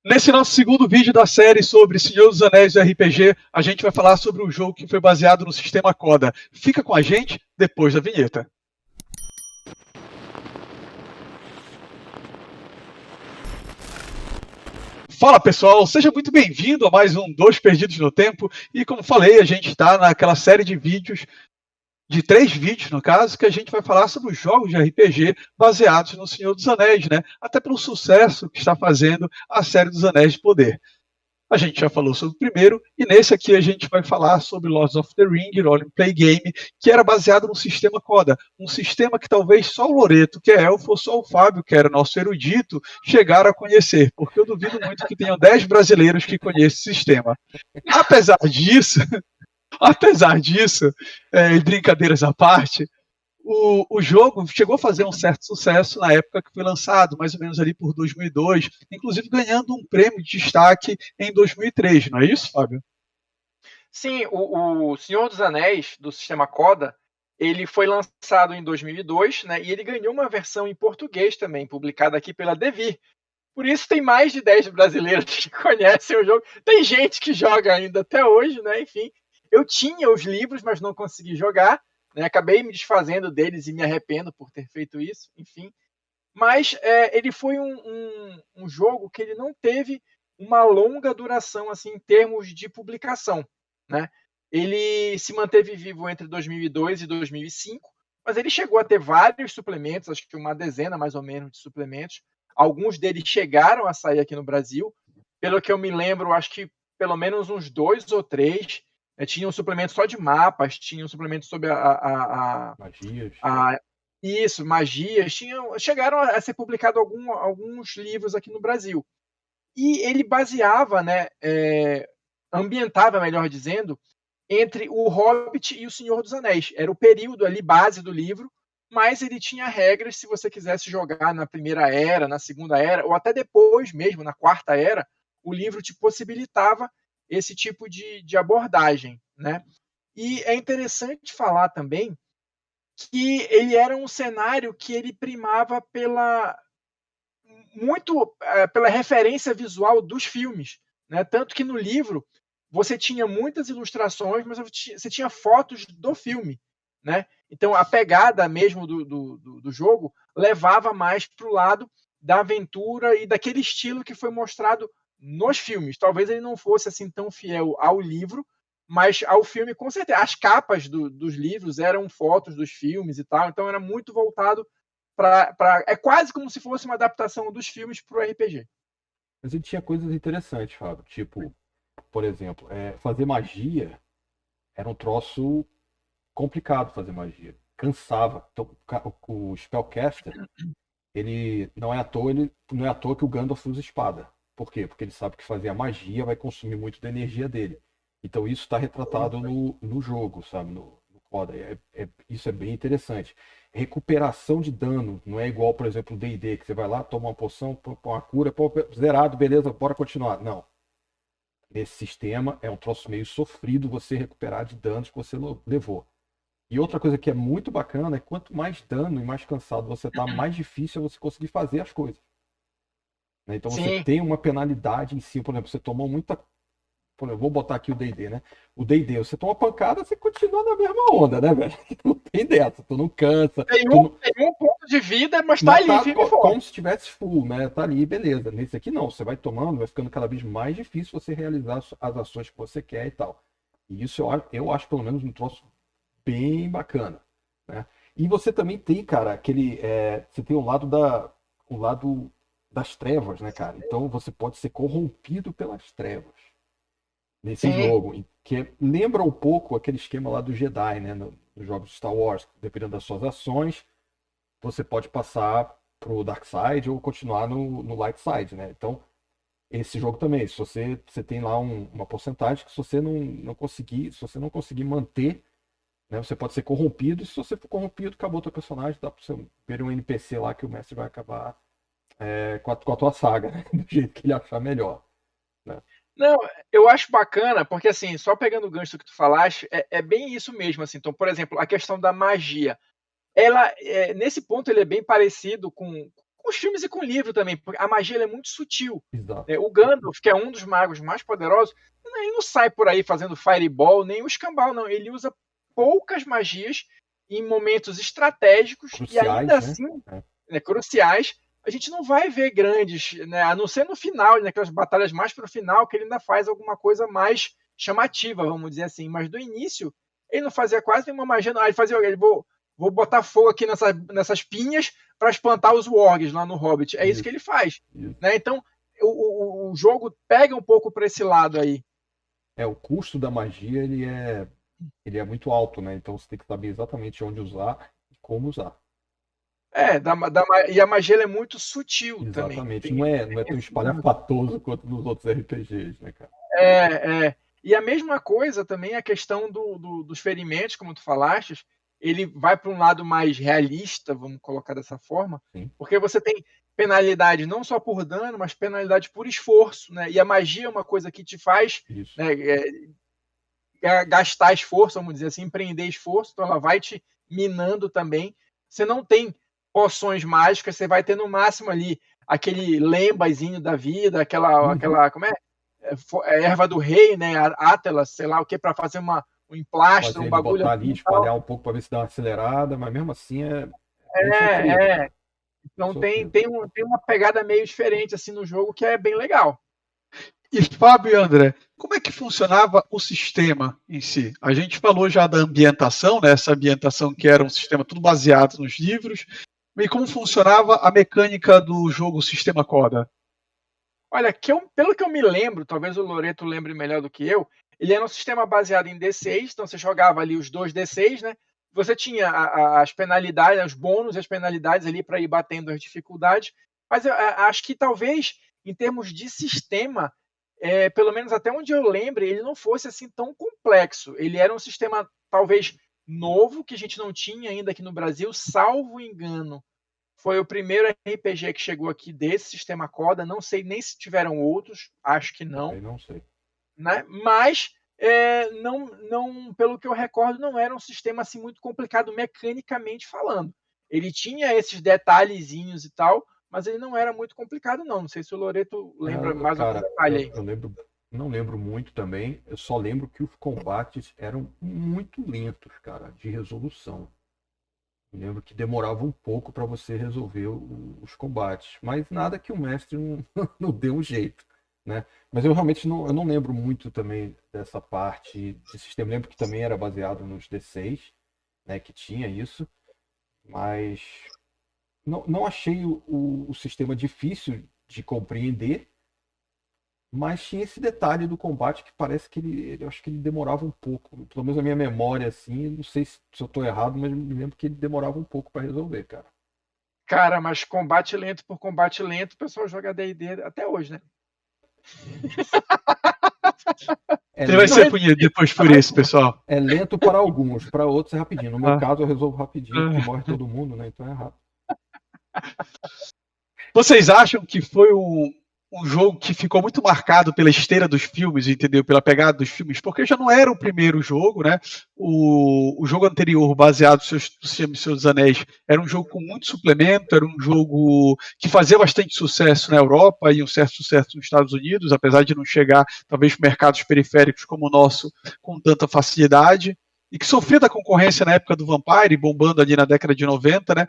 Nesse nosso segundo vídeo da série sobre Senhor dos Anéis e RPG, a gente vai falar sobre um jogo que foi baseado no sistema Coda. Fica com a gente depois da vinheta. Fala pessoal, seja muito bem-vindo a mais um Dois Perdidos no Tempo. E como falei, a gente está naquela série de vídeos, de 3 vídeos no caso, que a gente vai falar sobre os jogos de RPG baseados no Senhor dos Anéis, né? Até pelo sucesso que está fazendo a série dos Anéis de Poder. A gente já falou sobre o primeiro, e nesse aqui a gente vai falar sobre Lords of the Ring, Role Play Game, que era baseado no sistema Coda, um sistema que talvez só o Loreto, que é elfo, ou só o Fábio, que era nosso erudito, chegaram a conhecer, porque eu duvido muito que tenham 10 brasileiros que conheçam esse sistema. Apesar disso, brincadeiras à parte, o jogo chegou a fazer um certo sucesso na época que foi lançado, mais ou menos ali por 2002, inclusive ganhando um prêmio de destaque em 2003, não é isso, Fábio? Sim, o Senhor dos Anéis, do sistema Coda, ele foi lançado em 2002, né, e ele ganhou uma versão em português também, publicada aqui pela Devir. Por isso tem mais de 10 brasileiros que conhecem o jogo. Tem gente que joga ainda até hoje, né? Enfim, eu tinha os livros, mas não consegui jogar, né? Acabei me desfazendo deles e me arrependo por ter feito isso, enfim. Mas ele foi um jogo que ele não teve uma longa duração assim, em termos de publicação, né? Ele se manteve vivo entre 2002 e 2005, mas ele chegou a ter vários suplementos, acho que uma dezena mais ou menos de suplementos. Alguns deles chegaram a sair aqui no Brasil. Pelo que eu me lembro, acho que pelo menos uns 2 ou 3. Tinha um suplemento só de mapas, tinha um suplemento sobre Magias. Isso, magias. Chegaram a ser publicados alguns livros aqui no Brasil. E ele baseava, né, ambientava, melhor dizendo, entre o Hobbit e o Senhor dos Anéis. Era o período ali base do livro, mas ele tinha regras se você quisesse jogar na Primeira Era, na Segunda Era, ou até depois mesmo, na Quarta Era, o livro te possibilitava esse tipo de abordagem, né? E é interessante falar também que ele era um cenário que ele primava pela referência visual dos filmes, né? Tanto que no livro você tinha muitas ilustrações, mas você tinha fotos do filme, né? Então a pegada mesmo do jogo levava mais para o lado da aventura e daquele estilo que foi mostrado nos filmes. Talvez ele não fosse assim tão fiel ao livro, mas ao filme com certeza. As capas dos livros eram fotos dos filmes e tal, então era muito voltado é quase como se fosse uma adaptação dos filmes para o RPG. Mas ele tinha coisas interessantes, Fábio. Tipo, por exemplo, fazer magia era um troço complicado fazer magia. Cansava. Então, o Spellcaster, ele não é à toa que o Gandalf usa espada. Por quê? Porque ele sabe que fazer a magia vai consumir muito da energia dele. Então isso está retratado no jogo, sabe? No Coda. Isso é bem interessante. Recuperação de dano não é igual, por exemplo, o D&D, que você vai lá, toma uma poção, põe uma cura, zerado, beleza, bora continuar. Não. Nesse sistema é um troço meio sofrido você recuperar de danos que você levou. E outra coisa que é muito bacana é quanto mais dano e mais cansado você tá, mais difícil é você conseguir fazer as coisas. Então você tem uma penalidade em si, por exemplo, você tomou muita. Por exemplo, vou botar aqui o D&D, né? O D&D, você toma pancada, você continua na mesma onda, né, velho? Não tem dessa, tu não cansa. Tem um ponto de vida, mas tá ali, firme e forte. Como se tivesse full, né? Tá ali, beleza. Nesse aqui não, você vai tomando, vai ficando cada vez mais difícil você realizar as ações que você quer e tal. E isso eu acho pelo menos um troço bem bacana, né? E você também tem, cara, aquele. Você tem o lado das trevas, né, cara? Então você pode ser corrompido pelas trevas nesse jogo, que lembra um pouco aquele esquema lá do Jedi, né? Nos jogos de Star Wars, dependendo das suas ações, você pode passar pro Dark Side ou continuar no Light Side, né? Então, esse jogo também, se você tem lá uma porcentagem que se você não conseguir manter, né, você pode ser corrompido, e se você for corrompido, acabou o teu personagem, dá pra você ver um NPC lá que o mestre vai acabar com a tua saga, né? Do jeito que ele achar melhor, né? Não, eu acho bacana, porque assim, só pegando o gancho que tu falaste, é bem isso mesmo, assim. Então, por exemplo, a questão da magia, ela, nesse ponto, ele é bem parecido com com os filmes e com o livro também, porque a magia ela é muito sutil. Exato. O Gandalf, que é um dos magos mais poderosos, ele não sai por aí fazendo fireball, nem o escambau, não. Ele usa poucas magias em momentos estratégicos e Cruciais, ainda né? assim, cruciais. A gente não vai ver grandes, né? A não ser no final, naquelas batalhas mais para o final, que ele ainda faz alguma coisa mais chamativa, vamos dizer assim. Mas do início, ele não fazia quase nenhuma magia. Não. Ele fazia, vou botar fogo aqui nessas pinhas para espantar os wargs lá no Hobbit. É isso que ele faz. Né? Então, o jogo pega um pouco para esse lado aí. O custo da magia ele é muito alto, né? Então você tem que saber exatamente onde usar e como usar. E a magia ela é muito sutil Exatamente. também. Não é tão espalhafatoso quanto nos outros RPGs, né, cara? E a mesma coisa também a questão dos ferimentos, como tu falaste, ele vai para um lado mais realista, vamos colocar dessa forma, Sim. porque você tem penalidade não só por dano, mas penalidade por esforço, né? E a magia é uma coisa que te faz, né, gastar esforço, vamos dizer assim, empreender esforço, então ela vai te minando também. Você não tem poções mágicas, você vai ter no máximo ali aquele lembazinho da vida, aquela como é? Erva do rei, né? Átelas, sei lá o que, para fazer um emplastro, um bagulho. Botar ali, espalhar um pouco para ver se dá uma acelerada, mas mesmo assim Então tem uma pegada meio diferente assim no jogo que é bem legal. E Fábio e André, como é que funcionava o sistema em si? A gente falou já da ambientação, né? Essa ambientação que era um sistema tudo baseado nos livros. E como funcionava a mecânica do jogo Sistema Coda? Olha, pelo que eu me lembro, talvez o Loreto lembre melhor do que eu, ele era um sistema baseado em D6, então você jogava ali os 2 D6, né? Você tinha as penalidades, os bônus e as penalidades ali para ir batendo as dificuldades, mas eu acho que talvez, em termos de sistema, pelo menos até onde eu lembro, ele não fosse assim tão complexo. Ele era um sistema talvez novo, que a gente não tinha ainda aqui no Brasil, salvo engano. Foi o primeiro RPG que chegou aqui desse sistema Coda. Não sei nem se tiveram outros, acho que não. Eu não sei. Né? Mas, não, pelo que eu recordo, não era um sistema assim muito complicado mecanicamente falando. Ele tinha esses detalhezinhos e tal, mas ele não era muito complicado, não. Não sei se o Loreto lembra mais algum detalhe aí. Eu não lembro muito também. Eu só lembro que os combates eram muito lentos, cara, de resolução. Eu lembro que demorava um pouco para você resolver os combates, mas nada que o mestre não dê um jeito, né? Mas eu realmente eu não lembro muito também dessa parte de sistema. Eu lembro que também era baseado nos D6, né? Que tinha isso, mas não achei o sistema difícil de compreender, mas tinha esse detalhe do combate que parece que eu acho que ele demorava um pouco. Pelo menos a minha memória, assim, não sei se eu estou errado, mas me lembro que ele demorava um pouco para resolver, cara. Cara, mas combate lento por combate lento, o pessoal joga D&D até hoje, né? Você vai ser punido depois por isso, pessoal. É lento para alguns, para outros é rapidinho. No meu caso, eu resolvo rapidinho, porque morre todo mundo, né? Então é rápido. Vocês acham que foi um jogo que ficou muito marcado pela esteira dos filmes, entendeu? Pela pegada dos filmes, porque já não era o primeiro jogo, né? O jogo anterior, baseado no Senhor dos Anéis, era um jogo com muito suplemento, era um jogo que fazia bastante sucesso na Europa e um certo sucesso nos Estados Unidos, apesar de não chegar, talvez, para mercados periféricos como o nosso com tanta facilidade, e que sofria da concorrência na época do Vampire, bombando ali na década de 90, né?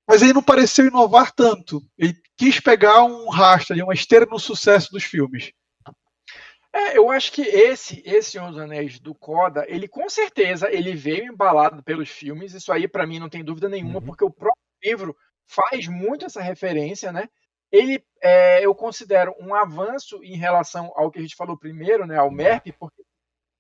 Mas ele não pareceu inovar tanto. Ele quis pegar um rastro, uma esteira no sucesso dos filmes. Eu acho que esse Senhor dos Anéis do Coda, ele com certeza ele veio embalado pelos filmes. Isso aí para mim não tem dúvida nenhuma, porque o próprio livro faz muito essa referência, né? Ele, eu considero um avanço em relação ao que a gente falou primeiro, né? Ao MERP, porque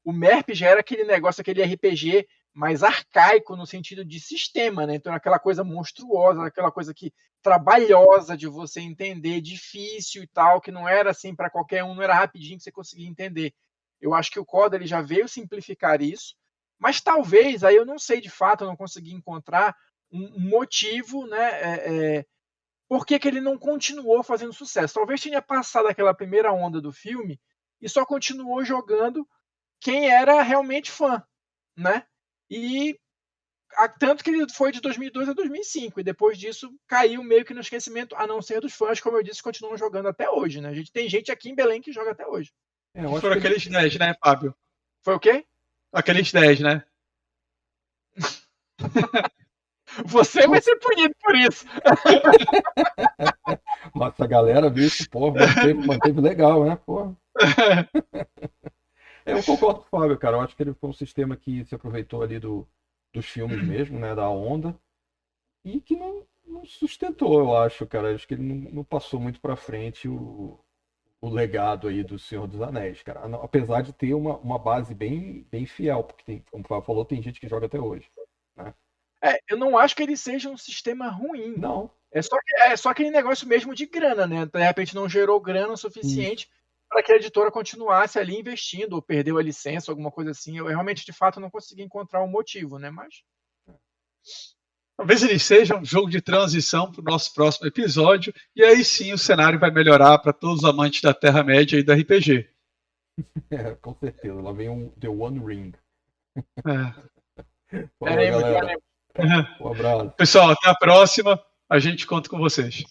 o MERP já era aquele negócio, aquele RPG mais arcaico no sentido de sistema, né? Então, aquela coisa monstruosa, aquela coisa que trabalhosa de você entender, difícil e tal, que não era assim para qualquer um, não era rapidinho que você conseguia entender. Eu acho que o Coda ele já veio simplificar isso, mas talvez, aí eu não sei de fato, eu não consegui encontrar um motivo, né? Por que ele não continuou fazendo sucesso? Talvez tenha passado aquela primeira onda do filme e só continuou jogando quem era realmente fã, né? E Tanto que ele foi de 2002 a 2005, e depois disso caiu meio que no esquecimento, a não ser dos fãs, como eu disse, continuam jogando até hoje, né? Tem gente aqui em Belém que joga até hoje. Eu Que acho foram que ele- aqueles 10, né, Fábio? Foi o quê? Aqueles 10, né? Você vai ser punido por isso. Nossa, a galera, bicho, pô, manteve legal, né? Pô. Eu concordo com o Fábio, cara. Eu acho que ele foi um sistema que se aproveitou ali dos filmes mesmo, né? Da onda. E que não sustentou, eu acho, cara. Acho que ele não passou muito pra frente o legado aí do Senhor dos Anéis, cara. Apesar de ter uma base bem fiel, porque tem, como o Fábio falou, tem gente que joga até hoje. Né? Eu não acho que ele seja um sistema ruim. Não. É só aquele negócio mesmo de grana, né? De repente não gerou grana o suficiente para que a editora continuasse ali investindo, ou perdeu a licença, alguma coisa assim. Eu realmente, de fato, não consegui encontrar um motivo, né? Mas. Talvez ele seja um jogo de transição para o nosso próximo episódio, e aí sim o cenário vai melhorar para todos os amantes da Terra-média e do RPG. Com certeza. Lá vem um The One Ring. É. Falou, galera. Um abraço. Pessoal, até a próxima. A gente conta com vocês.